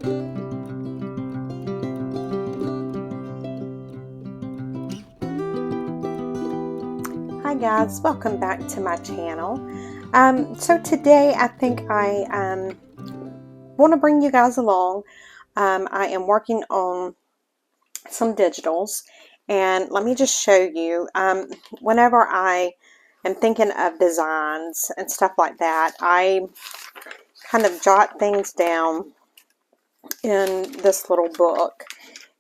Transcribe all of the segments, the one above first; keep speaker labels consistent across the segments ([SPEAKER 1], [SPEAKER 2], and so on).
[SPEAKER 1] Hi guys, welcome back to my channel. So today I think I want to bring you guys along. I am working on some digitals, and let me just show you. Whenever I am thinking of designs and stuff like that, I kind of jot things down in this little book.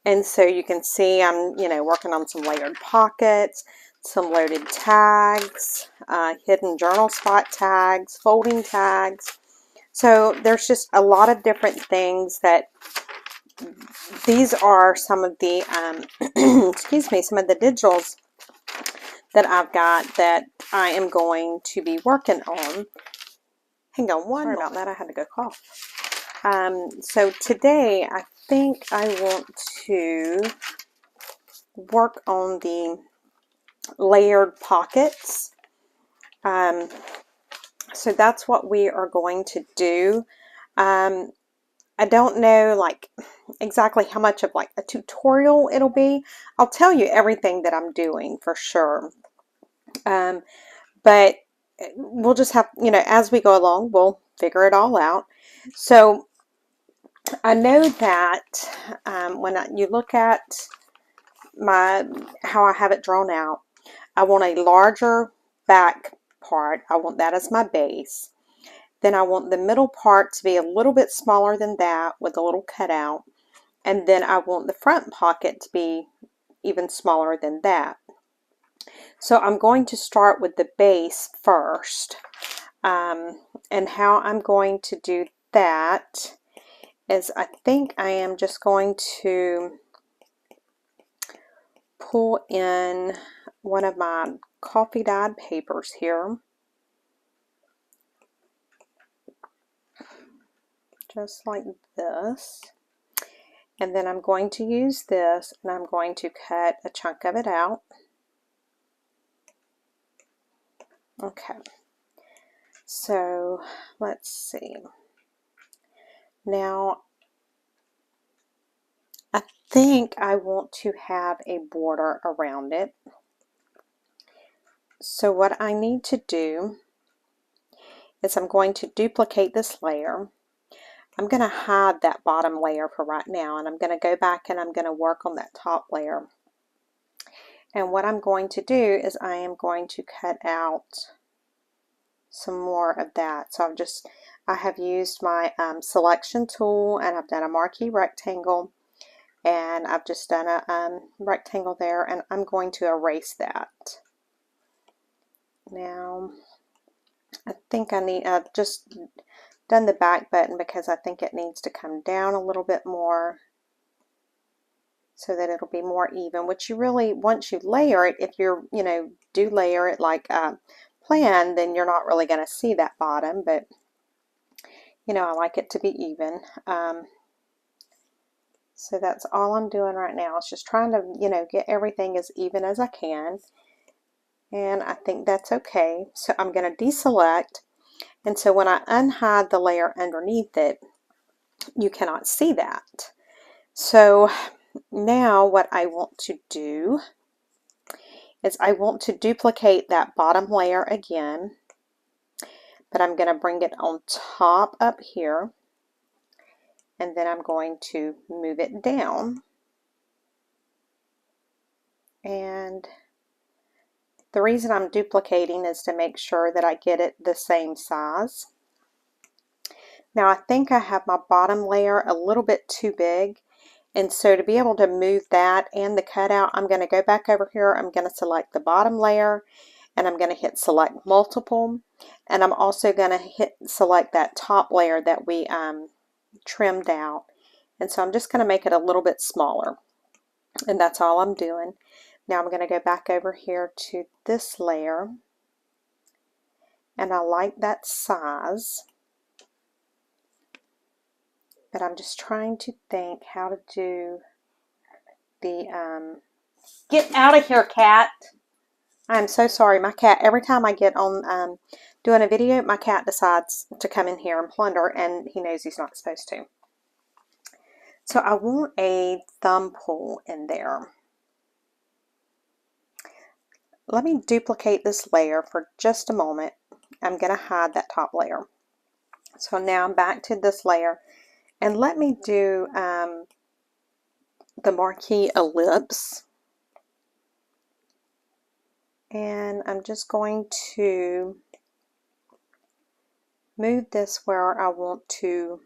[SPEAKER 1] And so you can see I'm, working on some layered pockets, some loaded tags, hidden journal spot tags, folding tags. So there's just a lot of different things that these are some of the, excuse me, some of the digitals that I've got that I am going to be working on. Hang on one moment. Sorry about that, I had to go cough. So today I think I want to work on the layered pockets. So that's what we are going to do. I don't know exactly how much of a tutorial it'll be. I'll tell you everything that I'm doing for sure. But we'll just have, as we go along, we'll figure it all out. So I know that when you look at how I have it drawn out, I want a larger back part. I want that as my base. Then I want the middle part to be a little bit smaller than that with a little cutout. And then I want the front pocket to be even smaller than that. So I'm going to start with the base first. And how I'm going to do that is I think I am just going to pull in one of my coffee dyed papers here. Just like this. And then I'm going to use this and I'm going to cut a chunk of it out. Okay. So let's see. Now I think I want to have a border around it. So what I need to do is I'm going to duplicate this layer. I'm going to hide that bottom layer for right now, and I'm going to go back and I'm going to work on that top layer. And what I'm going to do is I am going to cut out some more of that. So I have used my selection tool, and I've done a marquee rectangle, and I've just done a rectangle there, and I'm going to erase that. Now I think I've just done the back button because I think it needs to come down a little bit more so that it'll be more even, which you really, once you layer it, if you're, do layer it like planned, then you're not really going to see that bottom, but I like it to be even. So that's all I'm doing right now. It's just trying to, get everything as even as I can. And I think that's okay. So I'm going to deselect. And so when I unhide the layer underneath it, you cannot see that. So now what I want to do is I want to duplicate that bottom layer again, but I'm going to bring it on top up here, and then I'm going to move it down. And the reason I'm duplicating is to make sure that I get it the same size. Now I think I have my bottom layer a little bit too big, and so to be able to move that and the cutout, I'm going to go back over here. I'm going to select the bottom layer, and I'm going to hit select multiple, and I'm also going to hit select that top layer that we trimmed out. And so I'm just going to make it a little bit smaller, and that's all I'm doing. Now I'm going to go back over here to this layer, and I like that size, but I'm just trying to think how to do the, get out of here, cat. I'm so sorry, my cat, every time I get on doing a video, my cat decides to come in here and plunder, and he knows he's not supposed to. So I want a thumb pull in there. Let me duplicate this layer for just a moment. I'm going to hide that top layer. So now I'm back to this layer, and let me do the marquee ellipse. And I'm just going to move this where I want to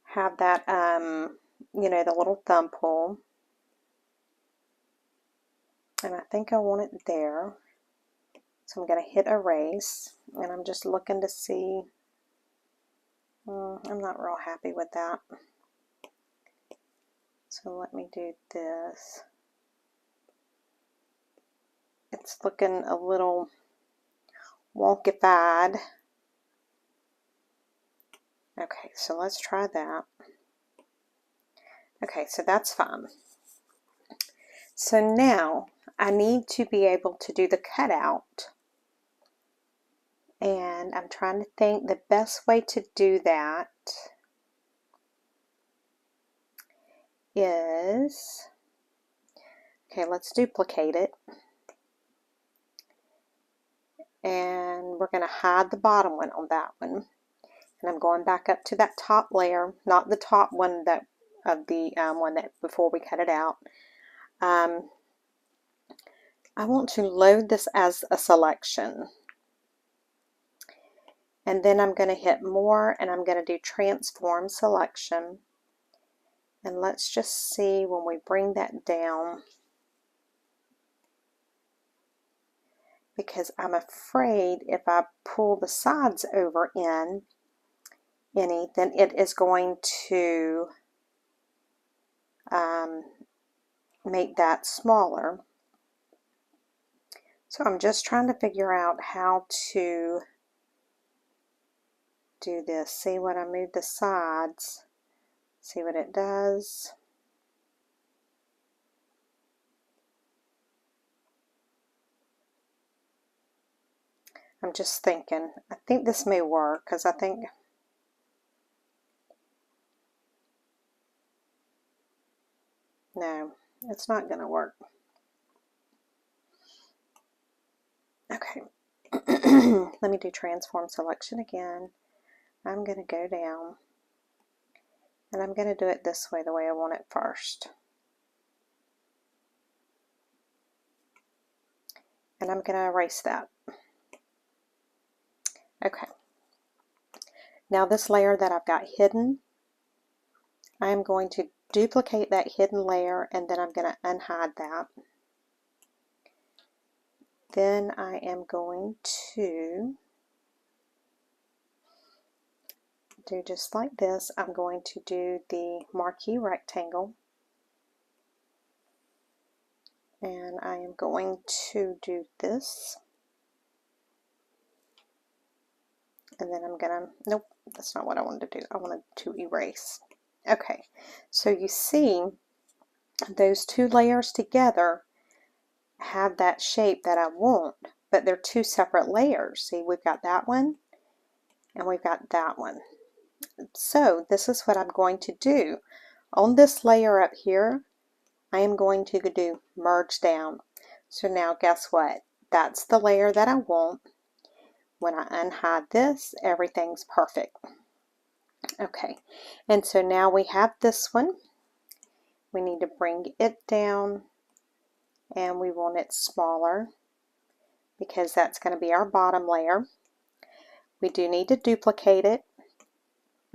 [SPEAKER 1] have that, you know, the little thumb pull. And I think I want it there. So I'm going to hit erase, and I'm just looking to see. I'm not real happy with that. So let me do this. It's looking a little wonkified. Okay, so let's try that. Okay, so that's fine. So now I need to be able to do the cutout. And I'm trying to think the best way to do that is, okay, let's duplicate it. And we're going to hide the bottom one on that one. And I'm going back up to that top layer, not the top one that of the one that before we cut it out. I want to load this as a selection. And then I'm going to hit more, and I'm going to do transform selection. And let's just see when we bring that down, because I'm afraid if I pull the sides over in any, then it is going to make that smaller. So I'm just trying to figure out how to do this. See, when I move the sides, see what it does. I'm just thinking, I think this may work, because I think, no, it's not going to work. Okay, let me do transform selection again. I'm going to go down, and I'm going to do it this way, the way I want it first. And I'm going to erase that. Okay. Now this layer that I've got hidden, I am going to duplicate that hidden layer, and then I'm going to unhide that. Then I am going to do just like this. I'm going to do the marquee rectangle, and I am going to do this, and then I'm gonna, nope, that's not what I wanted to do. I wanted to erase. Okay, so you see those two layers together have that shape that I want, but they're two separate layers. See, we've got that one and we've got that one. So this is what I'm going to do. On this layer up here, I am going to do merge down. So now guess what? That's the layer that I want. When I unhide this, everything's perfect. Okay, and so now we have this one. We need to bring it down, and we want it smaller because that's going to be our bottom layer. We do need to duplicate it,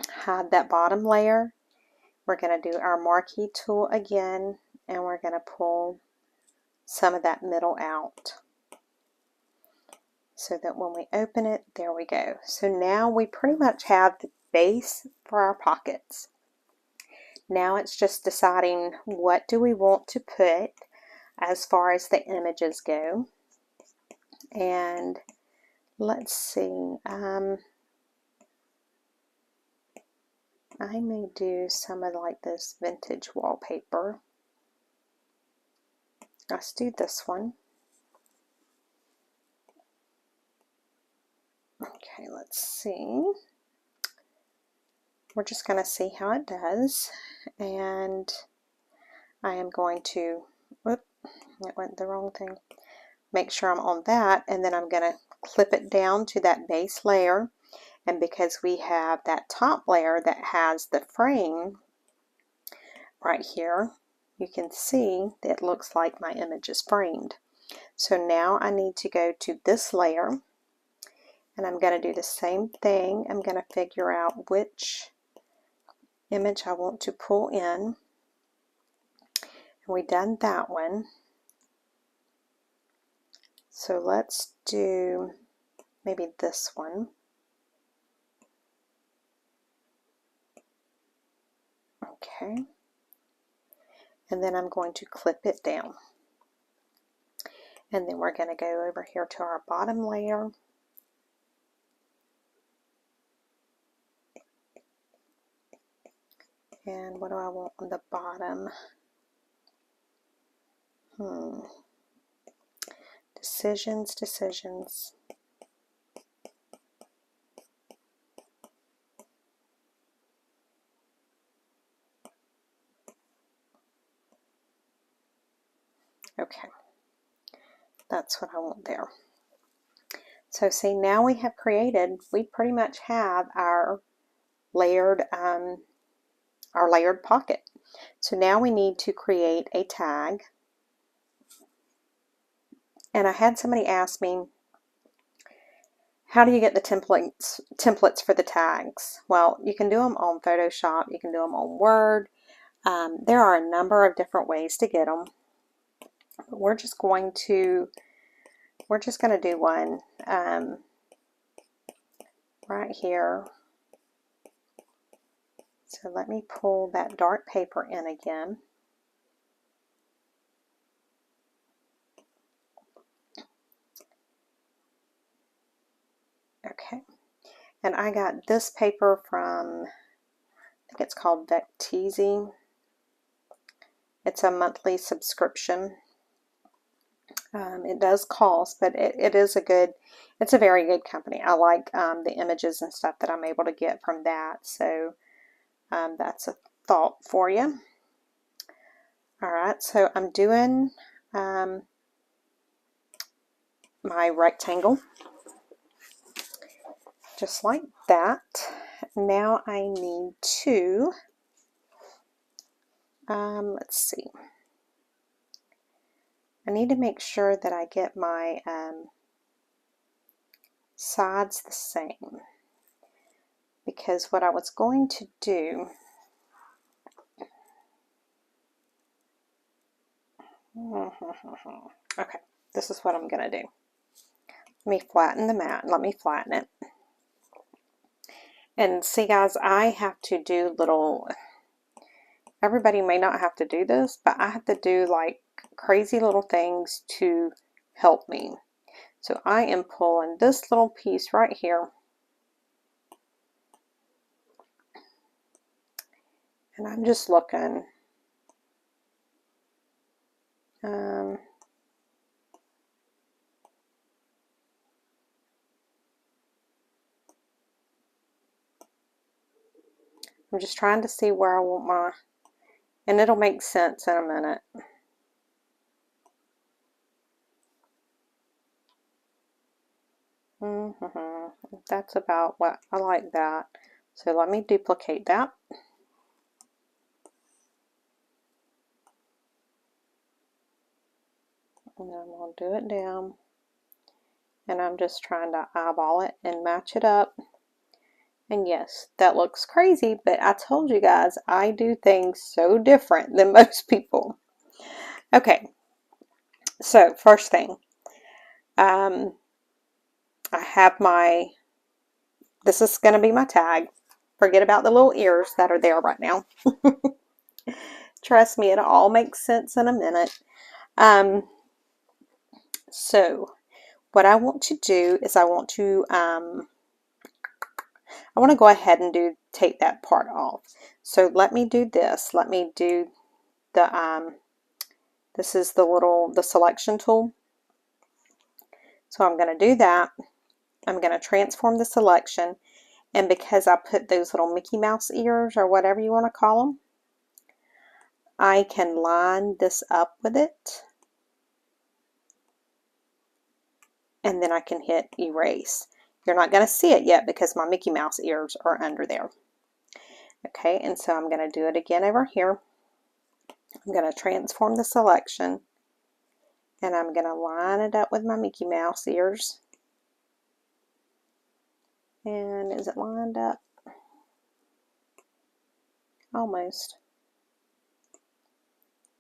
[SPEAKER 1] hide that bottom layer. We're going to do our marquee tool again, and we're going to pull some of that middle out so that when we open it, there we go. So now we pretty much have the base for our pockets. Now it's just deciding what do we want to put as far as the images go. And let's see, I may do some of like this vintage wallpaper. Let's do this one. Okay, let's see. we're just going to see how it does. And I am going to, whoop, it went the wrong thing. Make sure I'm on that, and then I'm going to clip it down to that base layer. And because we have that top layer that has the frame right here, you can see that it looks like my image is framed. So now I need to go to this layer, and I'm going to do the same thing. I'm going to figure out which image I want to pull in. And we done that one. So let's do maybe this one. Okay. And then I'm going to clip it down. And then we're going to go over here to our bottom layer. And what do I want on the bottom? Decisions, decisions. Okay, that's what I want there. So see, now we have created, we pretty much have our layered pocket. So now we need to create a tag. And I had somebody ask me, how do you get the templates for the tags? Well, you can do them on Photoshop, you can do them on Word. There are a number of different ways to get them. We're just going to do one right here. So let me pull that dark paper in again. Okay, and I got this paper from, I think it's called Vecteezy. It's a monthly subscription. It does cost, but it is it's a very good company. I like the images and stuff that I'm able to get from that. So that's a thought for you. Alright, so I'm doing my rectangle. Just like that. Now I need to, let's see. I need to make sure that I get my sides the same, because what I was going to do, okay, this is what I'm going to do. Let me flatten the mat, let me flatten it. And see guys, I have to do little, everybody may not have to do this, but I have to do like crazy little things to help me. So I am pulling this little piece right here, and I'm just looking. I'm just trying to see where I want my, and it'll make sense in a minute. That's about what I like that. So let me duplicate that. And then we'll do it down. And I'm just trying to eyeball it and match it up. And yes, that looks crazy, but I told you guys, I do things so different than most people. Okay, so first thing, I have my, this is going to be my tag. Forget about the little ears that are there right now. Trust me, it'll all make sense in a minute. So what I want to do is I want to go ahead and take that part off. So let me do this. Let me do the this is the selection tool. So I'm going to do that. I'm going to transform the selection, And because I put those little Mickey Mouse ears, or whatever you want to call them, I can line this up with it. And then I can hit erase. You're not going to see it yet because my Mickey Mouse ears are under there. Okay, and so I'm going to do it again over here. I'm going to transform the selection, and I'm going to line it up with my Mickey Mouse ears. And is it lined up? Almost.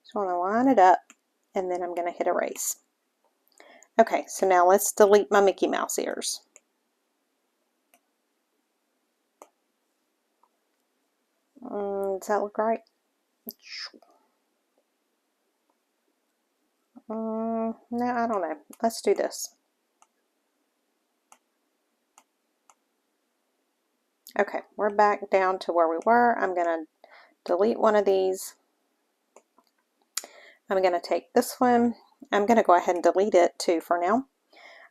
[SPEAKER 1] So I'm going to line it up, and then I'm going to hit erase. Okay, so now let's delete my Mickey Mouse ears. Does that look right? No, I don't know. Let's do this. Okay, we're back down to where we were. I'm going to delete one of these. I'm going to take this one. I'm going to go ahead and delete it too for now.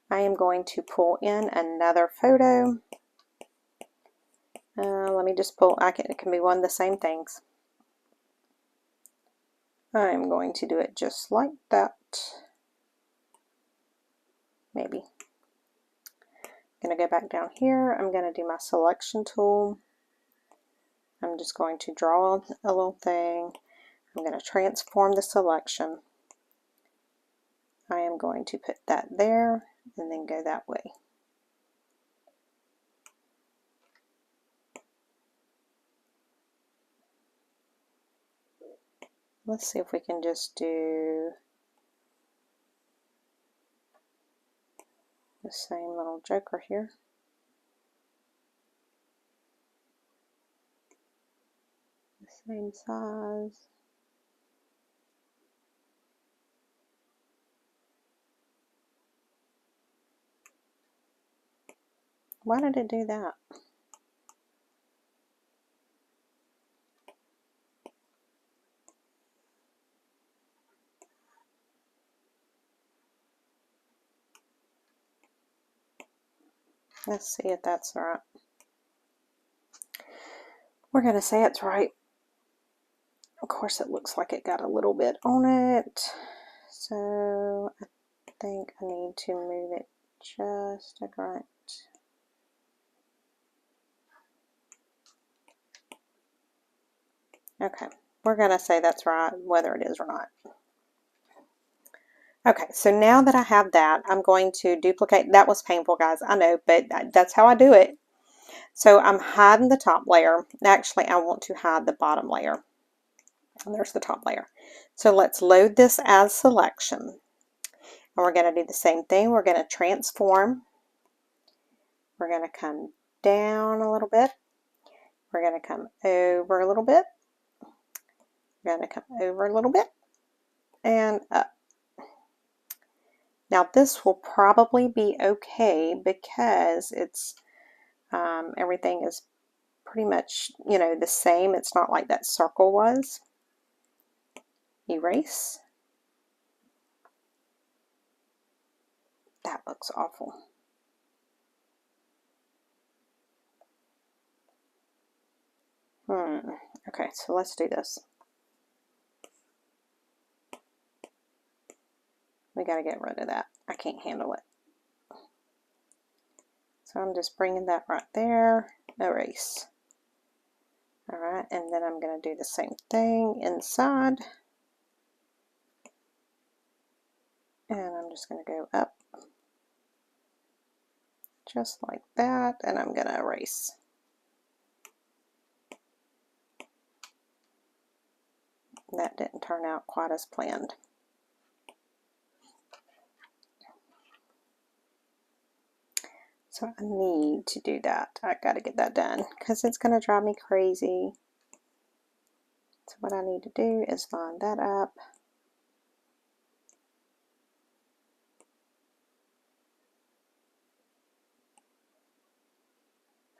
[SPEAKER 1] I am going to pull in another photo. Let me just pull, it can be one of the same things. I'm going to do it just like that. Maybe. I'm going to go back down here. I'm going to do my selection tool. I'm just going to draw a little thing. I'm going to transform the selection. I am going to put that there and then go that way. Let's see if we can just do the same little joker here. The same size. Why did it do that? Let's see if that's right. We're going to say it's right. Of course, it looks like it got a little bit on it. So I think I need to move it just a grant. Okay, we're going to say that's right, whether it is or not. Okay, so now that I have that, I'm going to duplicate. That was painful, guys, I know, but that's how I do it. So I'm hiding the top layer. Actually, I want to hide the bottom layer. And there's the top layer. So let's load this as selection. And we're going to do the same thing. We're going to transform. We're going to come down a little bit. We're going to come over a little bit. We're going to come over a little bit and up. Now this will probably be okay because it's everything is pretty much, you know, the same. It's not like that circle was. Erase. That looks awful. Okay, so let's do this. We got to get rid of that. I can't handle it. So I'm just bringing that right there. Erase. Alright, and then I'm going to do the same thing inside. And I'm just going to go up. Just like that. And I'm going to erase. That didn't turn out quite as planned. So I need to do that. I got to get that done because it's going to drive me crazy. So what I need to do is line that up.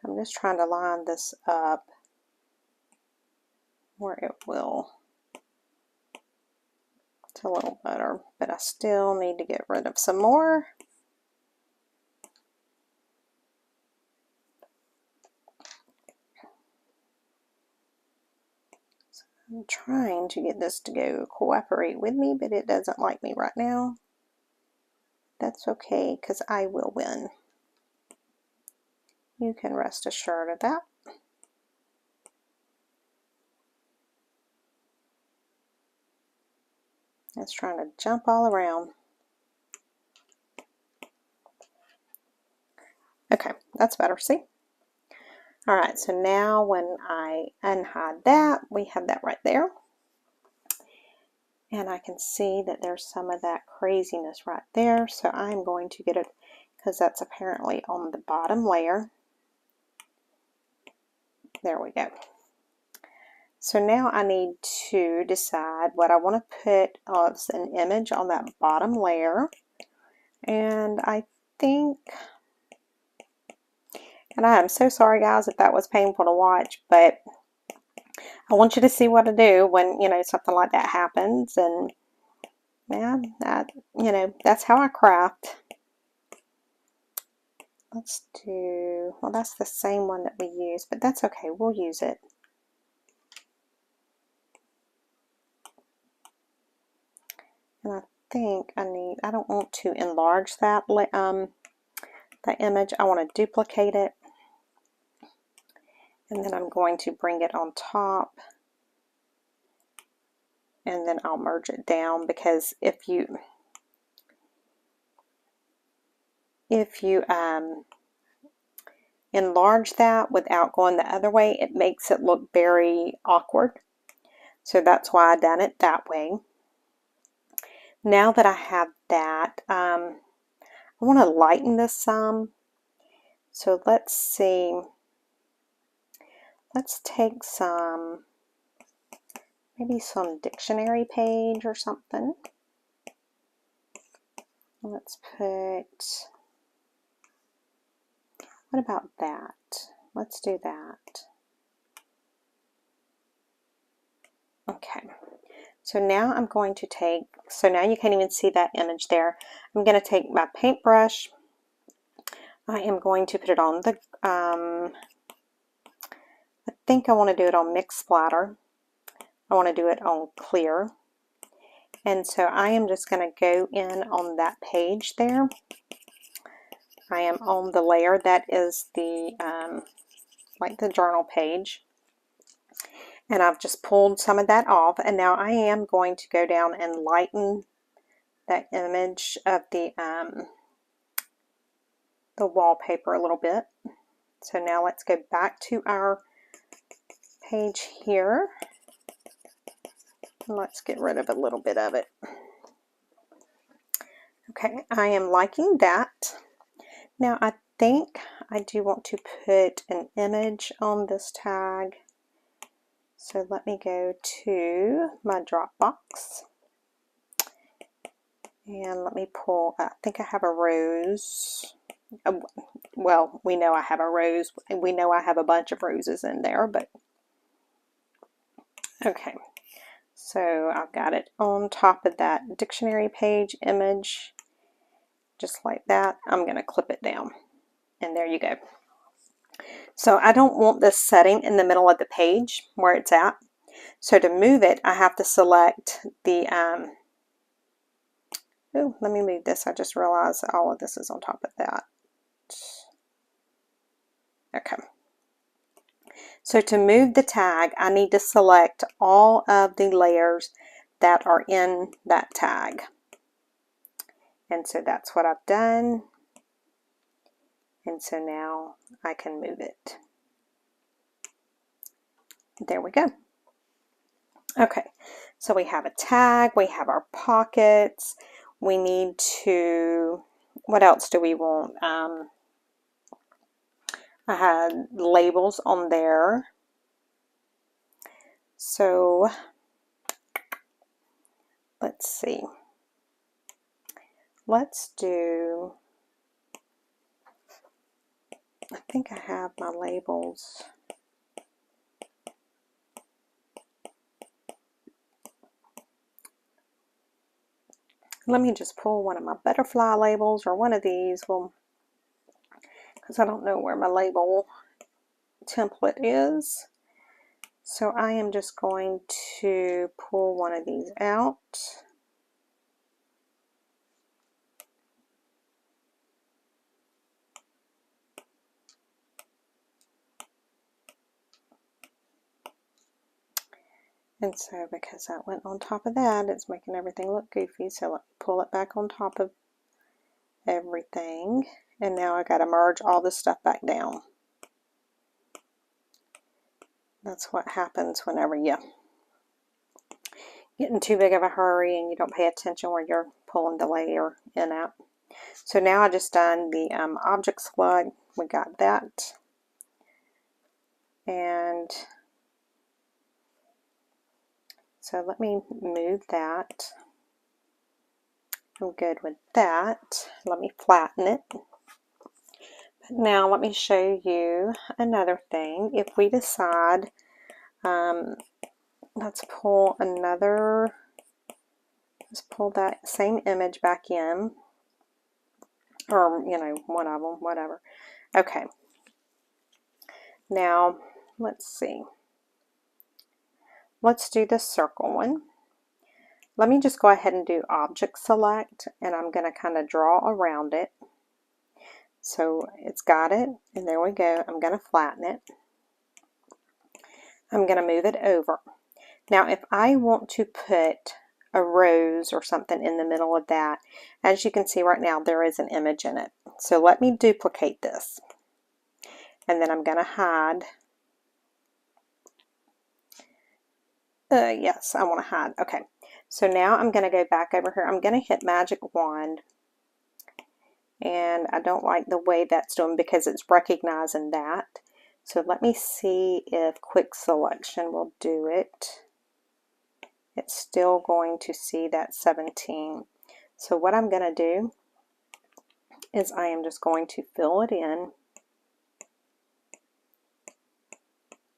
[SPEAKER 1] I'm just trying to line this up where it will. It's a little better, but I still need to get rid of some more. I'm trying to get this to go cooperate with me, but it doesn't like me right now. That's okay, because I will win. You can rest assured of that. It's trying to jump all around. Okay, that's better, see? Alright, so now when I unhide that, we have that right there. And I can see that there's some of that craziness right there, so I'm going to get it, because that's apparently on the bottom layer. There we go. So now I need to decide what I want to put as an image on that bottom layer. And I think, and I am so sorry guys if that was painful to watch, but I want you to see what to do when, you know, something like that happens. And man, you know, that's how I craft. Let's do, well, that's the same one that we use, but that's okay, we'll use it. And I think I don't want to enlarge that image. I want to duplicate it. And then I'm going to bring it on top. And then I'll merge it down, because if you enlarge that without going the other way, it makes it look very awkward. So that's why I done it that way. Now that I have that, I want to lighten this some. So let's see. Let's take some, maybe some dictionary page or something. Let's put, what about that? Let's do that. Okay. So now I'm going to take, so now you can't even see that image there. I'm going to take my paintbrush. I am going to put it on the, I think I want to do it on mixed splatter. I want to do it on clear. And so I am just going to go in on that page there. I am on the layer that is the, like the journal page. And I've just pulled some of that off, and now I am going to go down and lighten that image of the wallpaper a little bit. So now let's go back to our page here. Let's get rid of a little bit of it. Okay, I am liking that. Now I think I do want to put an image on this tag. So let me go to my Dropbox. And let me pull, I think I have a rose. Well, we know I have a rose. We know I have a bunch of roses in there, but okay. So I've got it on top of that dictionary page image, just like that. I'm going to clip it down, and there you go. So I don't want this setting in the middle of the page where it's at. So to move it, I have to select the, oh, let me move this. I just realized all of this is on top of that. Okay. So to move the tag, I need to select all of the layers that are in that tag. And so that's what I've done. And so now I can move it. There we go. Okay, so we have a tag, we have our pockets, we need to, what else do we want? I had labels on there. So let's see. Let's do, I think I have my labels. Let me just pull one of my butterfly labels or one of these, well, because I don't know where my label template is. So I am just going to pull one of these out. And so because that went on top of that, it's making everything look goofy. So let me pull it back on top of everything. And now I got to merge all this stuff back down. That's what happens whenever you get in too big of a hurry and you don't pay attention where you're pulling the layer in at. So now I just done the object slug. We got that. And so let me move that. I'm good with that. Let me flatten it. Now let me show you another thing. If we decide, let's pull that same image back in, or you know, one of them, whatever. Okay. Now let's see. Let's do the circle one. Let me just go ahead and do object select, and I'm going to kind of draw around it. So it's got it, and there we go. I'm going to flatten it. I'm going to move it over. Now if I want to put a rose or something in the middle of that, as you can see right now, there is an image in it. So let me duplicate this. And then I'm going to hide. Yes, I want to hide. Okay. So now I'm going to go back over here. I'm going to hit magic wand. And I don't like the way that's doing because it's recognizing that. So let me see if quick selection will do it. It's still going to see that 17. So what I'm going to do is I am just going to fill it in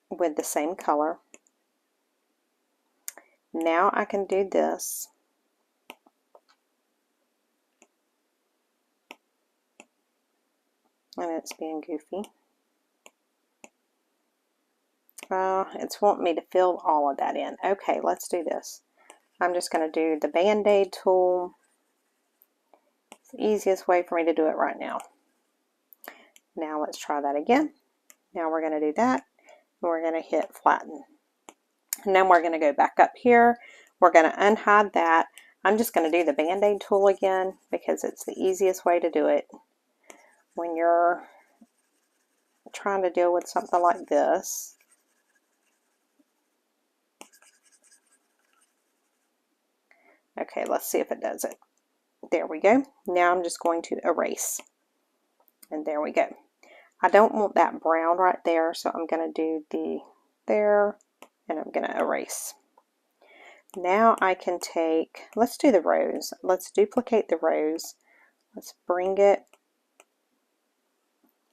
[SPEAKER 1] with the same color. Now I can do this. And it's being goofy. It's wanting me to fill all of that in. Okay, let's do this. I'm just going to do the Band-Aid tool. It's the easiest way for me to do it right now. Now let's try that again. Now we're going to do that. And we're going to hit flatten. And then we're going to go back up here. We're going to unhide that. I'm just going to do the Band-Aid tool again because it's the easiest way to do it when you're trying to deal with something like this. Okay, let's see if it does it. There we go. Now I'm just going to erase. And there we go. I don't want that brown right there, so I'm going to do the there, and I'm going to erase. Now I can take, let's do the rose. Let's duplicate the rose. Let's bring it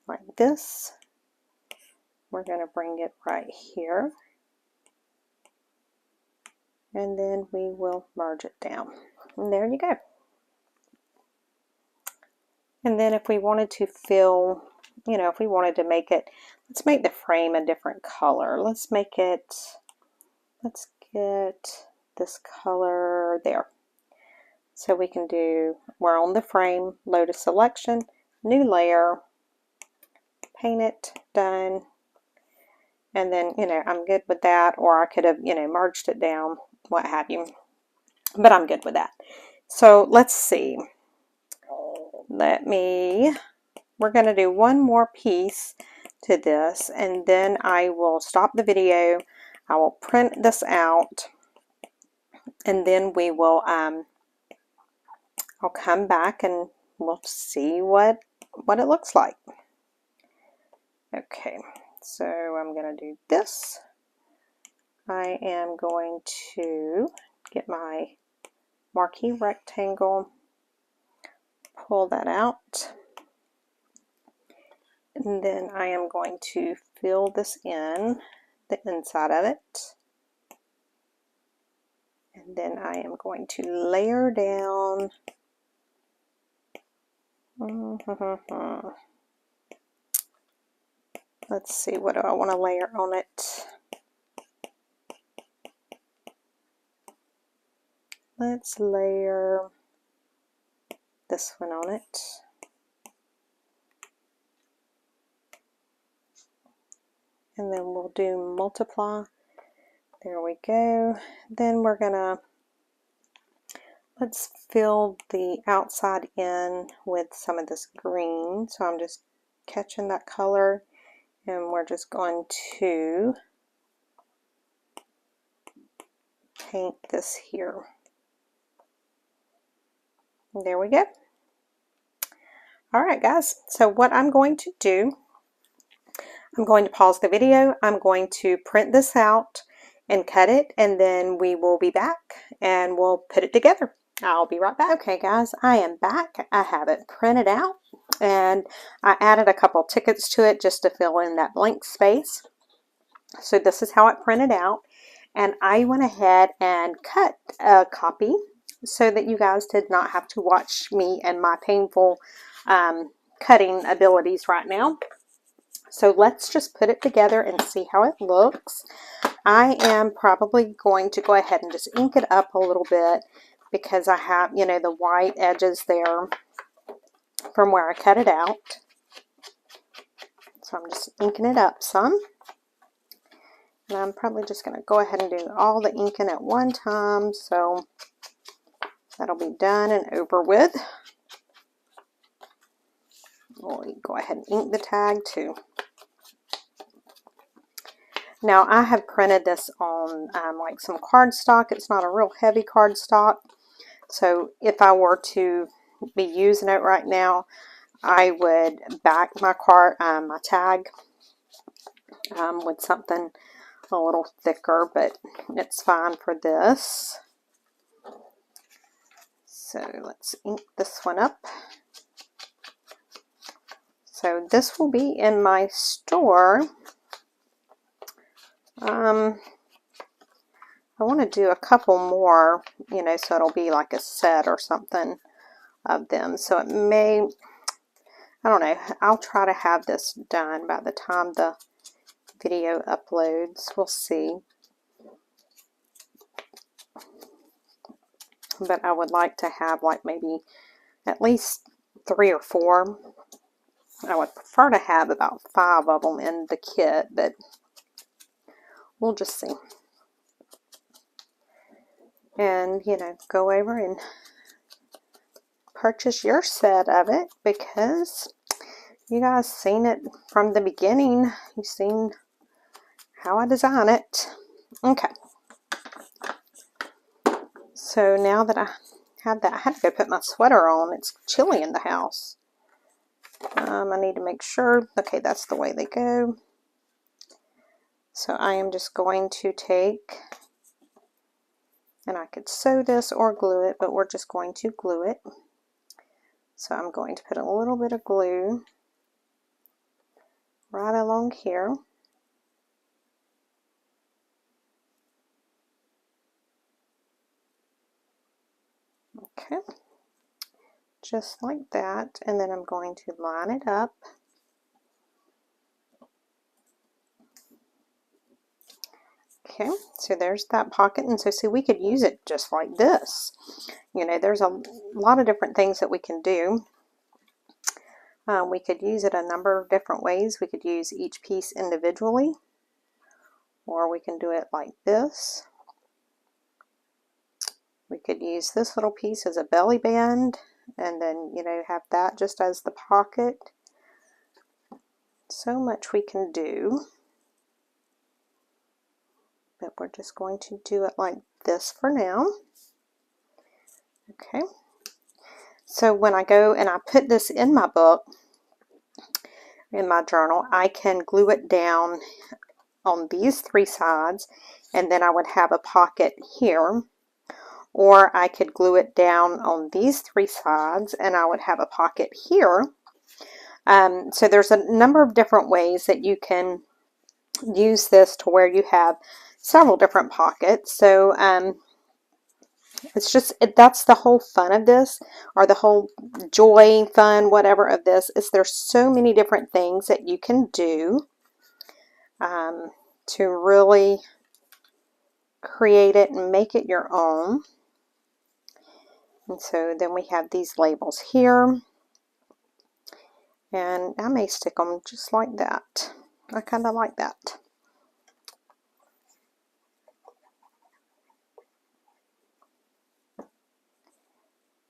[SPEAKER 1] like this. We're going to bring it right here. And then we will merge it down. And there you go. And then if we wanted to fill, you know, if we wanted to make it, let's make the frame a different color. Let's make it, let's get this color there. So we can do, we're on the frame, load a selection, new layer, paint it, done. And then, you know, I'm good with that, or I could have, you know, merged it down, what have you. But I'm good with that. So let's see. We're going to do one more piece to this, and then I will stop the video. I will print this out, and then we will, I'll come back and we'll see what it looks like. Okay, so I'm going to do this. I am going to get my marquee rectangle, pull that out, and then I am going to fill this in, the inside of it, and then I am going to layer down. Let's see, what do I want to layer on it? let's layer this one on it. And then we'll do multiply. There we go. Then we're gonna, let's fill the outside in with some of this green. So I'm just catching that color, and we're just going to paint this here. There we go. All right, guys. So what I'm going to do, I'm going to pause the video. I'm going to print this out and cut it, and then we will be back and we'll put it together. I'll be right back. Okay, guys, I am back. I have it printed out, and I added a couple tickets to it just to fill in that blank space. So this is how it printed out, and I went ahead and cut a copy so that you guys did not have to watch me and my painful cutting abilities right now. So let's just put it together and see how it looks. I am probably going to go ahead and just ink it up a little bit because I have, you know, the white edges there from where I cut it out. So I'm just inking it up some. And I'm probably just going to go ahead and do all the inking at one time, so that'll be done and over with. We'll go ahead and ink the tag too. Now I have printed this on like some cardstock. It's not a real heavy cardstock, so if I were to be using it right now, I would back my my tag with something a little thicker, but it's fine for this. So let's ink this one up. So this will be in my store. I want to do a couple more, you know, so it'll be like a set or something of them. So it may, I don't know, I'll try to have this done by the time the video uploads. We'll see. But I would like to have like maybe at least 3 or 4. I would prefer to have about 5 of them in the kit, but we'll just see. And, you know, go over and purchase your set of it, because you guys seen it from the beginning. You've seen how I design it. Okay. So now that I have that, I had to go put my sweater on. It's chilly in the house. I need to make sure. Okay, that's the way they go. So I am just going to take, and I could sew this or glue it, but we're just going to glue it. So I'm going to put a little bit of glue right along here. Okay, just like that, and then I'm going to line it up. Okay, so there's that pocket, and so see, we could use it just like this. You know, there's a lot of different things that we can do. We could use it a number of different ways. We could use each piece individually, or we can do it like this. We could use this little piece as a belly band, and then, you know, have that just as the pocket. So much we can do. But we're just going to do it like this for now. Okay. So when I go and I put this in my book, in my journal, I can glue it down on these 3 sides, and then I would have a pocket here. Or I could glue it down on these 3 sides, and I would have a pocket here. So there's a number of different ways that you can use this to where you have several different pockets. So it's just, that's the whole fun of this, or the whole joy, fun, whatever of this, is there's so many different things that you can do to really create it and make it your own. And so then we have these labels here. And I may stick them just like that. I kind of like that.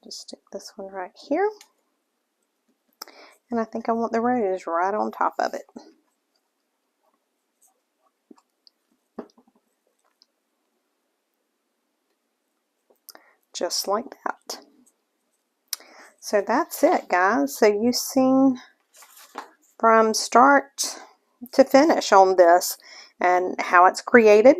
[SPEAKER 1] Just stick this one right here. And I think I want the rose right on top of it. Just like that. So that's it, guys. So you've seen from start to finish on this and how it's created.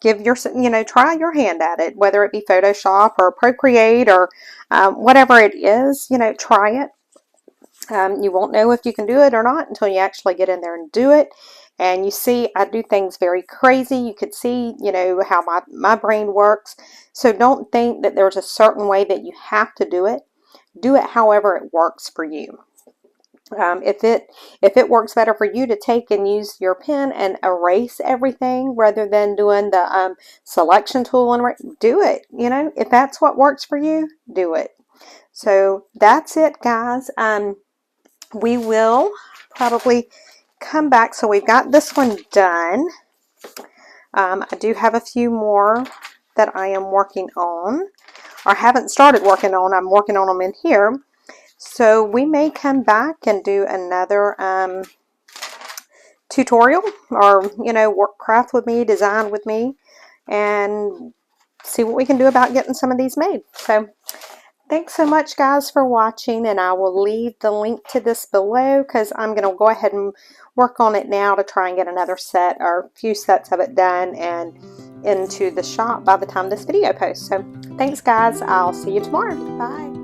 [SPEAKER 1] Give your, try your hand at it, whether it be Photoshop or Procreate or whatever it is, try it. You won't know if you can do it or not until you actually get in there and do it. And you see, I do things very crazy. You could see, how my brain works. So don't think that there's a certain way that you have to do it. Do it however it works for you. If it works better for you to take and use your pen and erase everything rather than doing the selection tool, and do it. If that's what works for you, do it. So that's it, guys. We will probably come back. So we've got this one done. I do have a few more that I am working on, or haven't started working on. I'm working on them in here. So we may come back and do another tutorial, or work craft with me, design with me, and see what we can do about getting some of these made. So thanks so much, guys, for watching, and I will leave the link to this below because I'm going to go ahead and work on it now to try and get another set or a few sets of it done and into the shop by the time this video posts. So thanks, guys. I'll see you tomorrow. Bye.